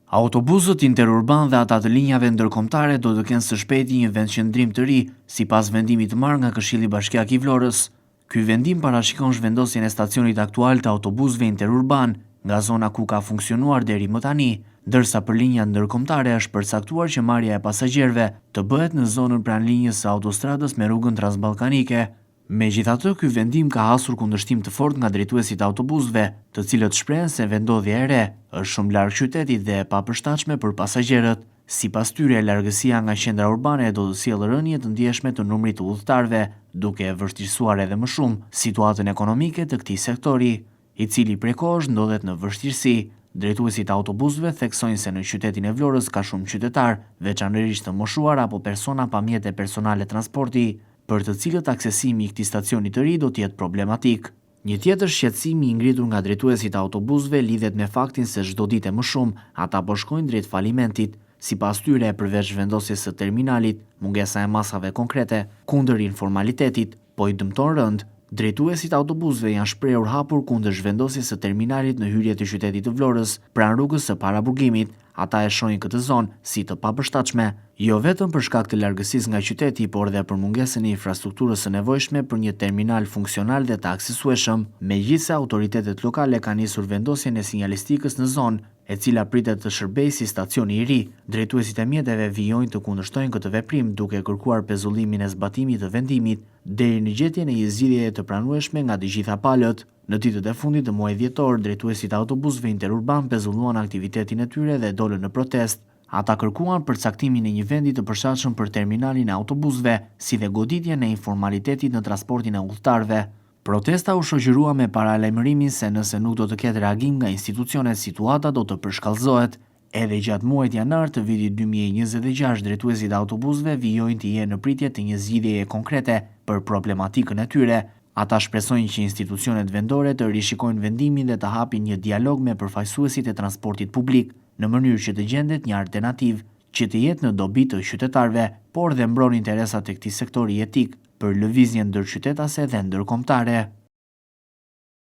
Autobusët interurban dhe ata të linjave ndërkombëtare do të kenë së shpejti një vendqëndrim të ri, sipas vendimit të marrë nga Këshilli Bashkiak i Vlorës. Ky vendim parashikon zhvendosjen e stacionit aktual të autobusëve interurban nga zona ku ka funksionuar deri më tani, ndërsa për linjat ndërkombëtare është përcaktuar që marrja e pasagjerëve të bëhet në zonën pranë linjës së autostradës me rrugën transballkanike. Megjithatë, ky vendim ka hasur kundërshtim të fortë nga drejtuesit e autobusëve, të cilët shprehen se vendodhja e re është shumë larg qytetit dhe e papërshtatshme për pasagjerët. Sipas tyre, largësia nga qendra urbane do të sjellë rënje të ndjeshme të numrit të udhëtarëve, duke e vështirësuar edhe më shumë situatën ekonomike të këtij sektori, i cili prej kohësh ndodhet në vështirësi. Drejtuesit e autobusëve theksojnë se në qytetin e Vlorës ka shumë qytetar, veçanërisht të moshuar apo persona pa mjete personale transporti, për të cilët aksesimi i këtij stacioni të ri do të jetë problematik. Një tjetër shqetësim i ngritur nga drejtuesit e autobusëve lidhet me faktin se çdo ditë më shumë ata po shkojnë drejt falimentit. Sipas tyre, përveç vendosjes së terminalit, mungesa e masave konkrete kundër informalitetit po i dëmton rënd. Drejtuesit e autobusëve janë shprehur hapur kundër zhvendosjes së terminalit në hyrje të qytetit të Vlorës, pranë rrugës së paraburgimit. Ata e shohin këtë zonë si të papërshtatshme, jo vetëm për shkak të largësisë nga qyteti, por edhe për mungesën e infrastrukturës së nevojshme për një terminal funksional dhe të aksesueshëm. Megjithse autoritetet lokale kanë nisur vendosjen e sinjalistikës në zonë, e cila pritet të shërbejë si stacioni i ri, drejtuesit e mjeteve vijojnë të kundërshtojnë këtë veprim duke kërkuar pezullimin e zbatimit të vendimit deri në gjetjen e një zgjidhjeje të pranueshme nga të gjitha palët. Në ditët e fundit të muajit dhjetor, drejtuesit e autobusëve interurban pezulluan aktivitetin e tyre dhe dolën në protestë. Ata kërkuan përcaktimin e një vendi të përshtatshëm për terminalin e autobusëve, si dhe goditjen e informalitetit në transportin e udhëtarëve. Protesta u shoqërua me paralajmërimin se nëse nuk do të ketë reagim nga institucionet, situata do të përshkallëzohet. Edhe gjatë muajit janar të vitit 2026, drejtuesit e autobusëve vijojnë të jenë në pritje të një zgjidhjeje konkrete për problematikën e tyre. Ata shpresojnë që institucionet vendore të rishikojnë vendimin dhe të hapin një dialog me përfaqësuesit e transportit publik, në mënyrë që të gjendet një alternativë që të jetë në dobi të qytetarëve, por dhe mbron interesat e këtij sektori jetik për lëvizjen ndërqytetase dhe ndërkombëtare.